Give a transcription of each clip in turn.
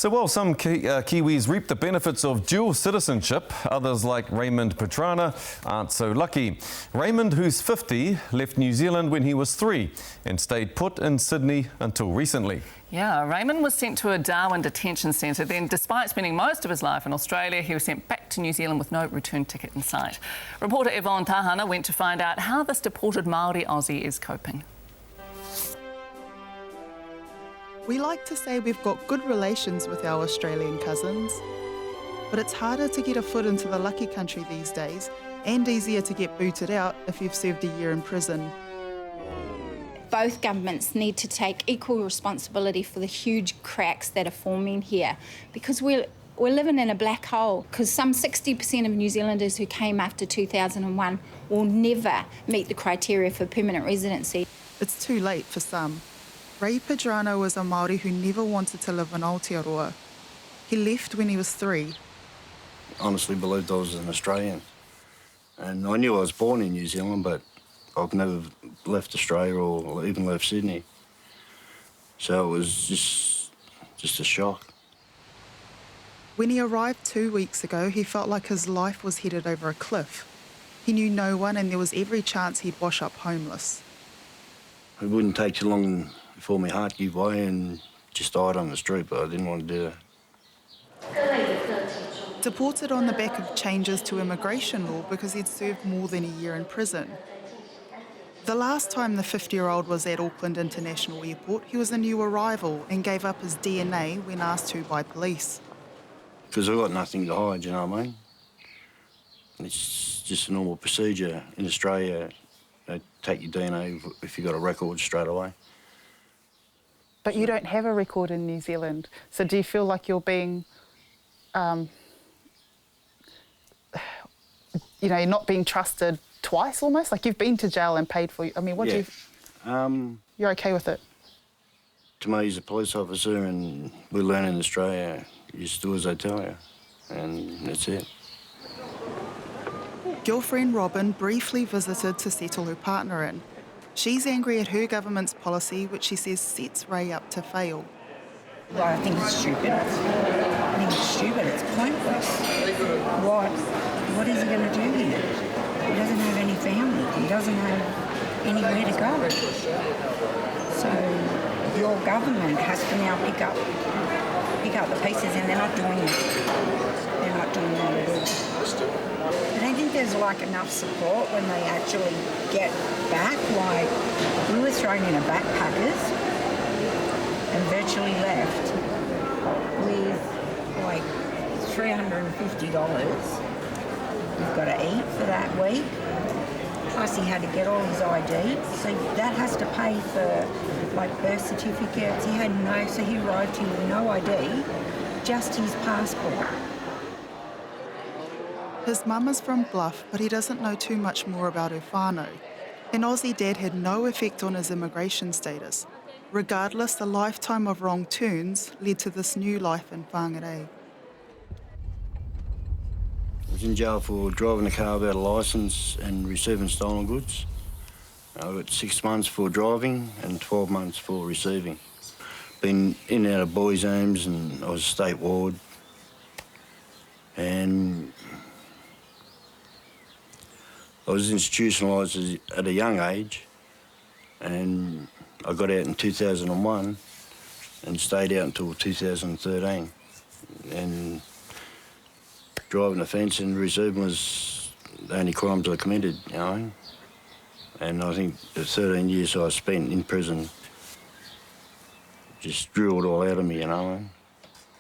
So while some Kiwis reap the benefits of dual citizenship, others like Raymond Pedrana aren't so lucky. Raymond, who's 50, left New Zealand when he was 3 and stayed put in Sydney until recently. Yeah, Raymond was sent to a Darwin detention centre. Then, despite spending most of his life in Australia, he was sent back to New Zealand with no return ticket in sight. Reporter Yvonne Tahana went to find out how this deported Māori-Ozzie is coping. We like to say we've got good relations with our Australian cousins, but it's harder to get a foot into the lucky country these days and easier to get booted out if you've served a year in prison. Both governments need to take equal responsibility for the huge cracks that are forming here, because we're living in a black hole, because some 60% of New Zealanders who came after 2001 will never meet the criteria for permanent residency. It's too late for some. Ray Pedrana was a Māori who never wanted to live in Aotearoa. He left when he was 3. I honestly believed I was an Australian. And I knew I was born in New Zealand, but I've never left Australia or even left Sydney. So it was just a shock. When he arrived 2 weeks ago, he felt like his life was headed over a cliff. He knew no one and there was every chance he'd wash up homeless. It wouldn't take too long before my heart gave way and just died on the street, but I didn't want to do that. Deported on the back of changes to immigration law because he'd served more than a year in prison. The last time the 50-year-old was at Auckland International Airport, he was a new arrival and gave up his DNA when asked to by police. Because I've got nothing to hide, you know what I mean? It's just a normal procedure. In Australia, they take your DNA if you've got a record straight away. But you don't have a record in New Zealand, so do you feel like you're being, not being trusted twice almost? Like you've been to jail and paid for, I mean, what do you... You're okay with it? To me, he's a police officer and we learn in Australia, you just do as they tell you, and that's it. Girlfriend Robin briefly visited to settle her partner in. She's angry at her government's policy, which she says sets Ray up to fail. Well, I think it's stupid. It's pointless. What is he going to do here? He doesn't have any family. He doesn't have anywhere to go. So your government has to now pick up the pieces, and they're not doing it. They're not doing that at all. I don't think there's enough support when they actually get back. We were thrown in a backpackers and virtually left with $350. You've got to eat for that week. Plus he had to get all his ID. So that has to pay for birth certificates. So he arrived here with no ID, just his passport. His mum is from Bluff, but he doesn't know too much more about her whānau. An Aussie dad had no effect on his immigration status. Regardless, a lifetime of wrong turns led to this new life in Marae. I was in jail for driving a car without a licence and receiving stolen goods. I got 6 months for driving and 12 months for receiving. Been in and out of boys' homes, and I was a state ward. And I was institutionalised at a young age, and I got out in 2001 and stayed out until 2013. And driving offence and receiving was the only crimes I committed, you know. And I think the 13 years I spent in prison just drew it all out of me, you know.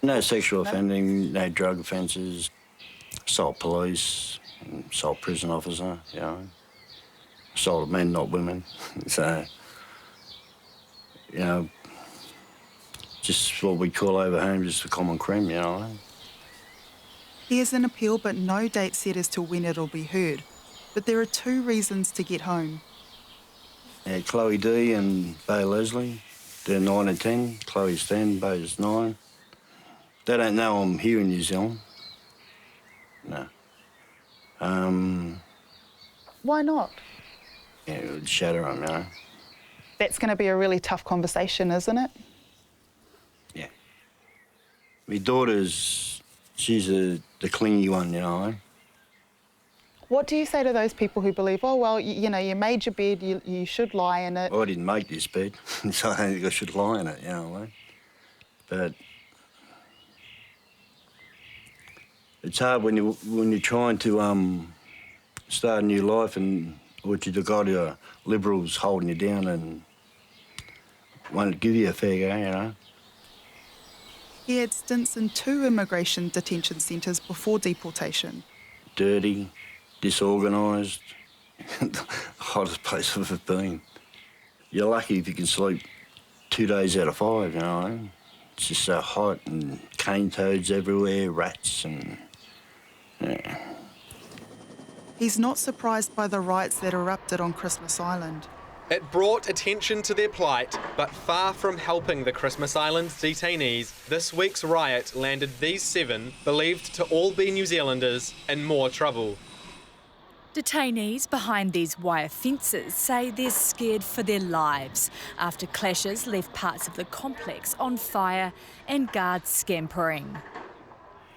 No sexual offending, no drug offences, assault police, assault prison officer, you know. Assault of men, not women. So, just what we call over home, just a common crime, you know. He has an appeal, but no date set as to when it'll be heard. But there are 2 reasons to get home. Yeah, Chloe D and Bay Leslie, they're 9 and 10. Chloe's 10, Bay's 9. They don't know I'm here in New Zealand. No. Why not? Yeah, it would shatter them, you know. That's going to be a really tough conversation, isn't it? Yeah. My daughter's, she's the clingy one, you know. What do you say to those people who believe, oh, well, you know, you made your bed, you should lie in it? I didn't make this bed, so I don't think I should lie in it, you know. But it's hard when you're trying to start a new life and what you've got your Liberals holding you down and won't give you a fair go, you know. He had stints in 2 immigration detention centres before deportation. Dirty, disorganised, the hottest place I've ever been. You're lucky if you can sleep 2 days out of 5, you know. It's just so hot and cane toads everywhere, rats and... Yeah. He's not surprised by the riots that erupted on Christmas Island. It brought attention to their plight, but far from helping the Christmas Island detainees, this week's riot landed these 7, believed to all be New Zealanders, in more trouble. Detainees behind these wire fences say they're scared for their lives after clashes left parts of the complex on fire and guards scampering.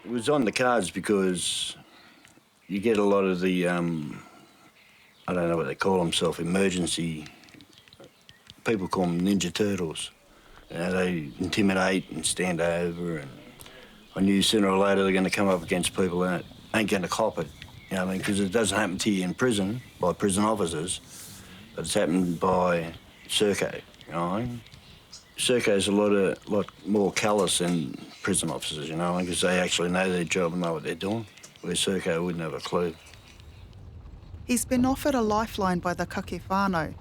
It was on the cards because you get a lot of the, I don't know what they call themselves, emergency, people call them Ninja Turtles. You know, they intimidate and stand over, and I knew sooner or later they're going to come up against people that ain't going to cop it. You know what I mean? Because it doesn't happen to you in prison by prison officers, but it's happened by Serco, you know what I mean? Serco's a lot more callous than prison officers, you know, because they actually know their job and know what they're doing, where Serco wouldn't have a clue. He's been offered a lifeline by the kake whānau.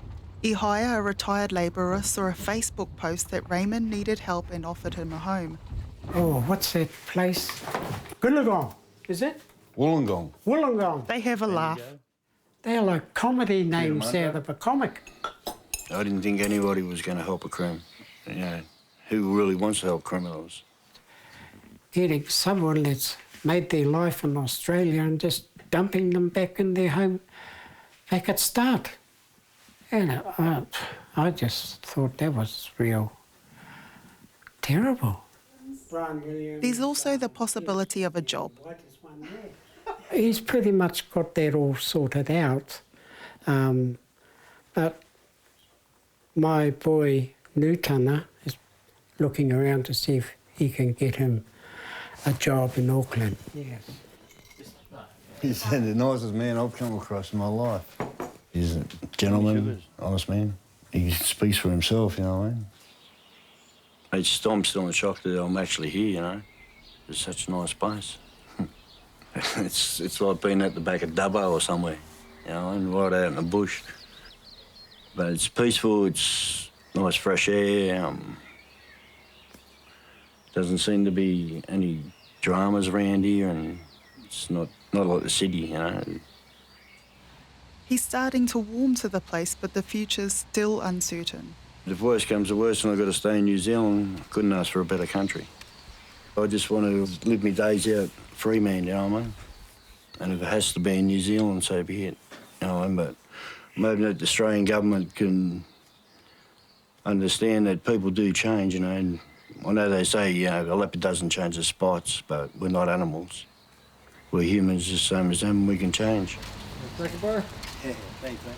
Ihaya, a retired labourer, saw a Facebook post that Raymond needed help and offered him a home. Oh, what's that place? Wollongong, is it? Wollongong. Wollongong. They have a laugh. They're like comedy names out of a comic. I didn't think anybody was going to help a crim. You know, who really wants to help criminals? Getting someone that's made their life in Australia and just dumping them back in their home, back at start. And I just thought that was real terrible. There's also the possibility of a job. He's pretty much got that all sorted out. But my boy, Nutana, is looking around to see if he can get him a job in Auckland. Yes. He's the nicest man I've come across in my life. He's a gentleman, honest man. He speaks for himself, you know what I mean? I'm still in shock that I'm actually here, you know. It's such a nice place. It's like being at the back of Dubbo or somewhere, you know, and right out in the bush. But it's peaceful, it's nice fresh air. Doesn't seem to be any dramas around here, and it's not like the city, you know. He's starting to warm to the place, but the future's still uncertain. If worse comes to worse and I've got to stay in New Zealand, I couldn't ask for a better country. I just want to live my days out free man, you know what I mean? And if it has to be in New Zealand, so be it, you know what I mean? But I'm hoping that the Australian government can understand that people do change, you know, and I know they say, you know, a leopard doesn't change the spots, but we're not animals. We're humans, just the same as them, we can change. Take a bar. Yeah, thanks, mate.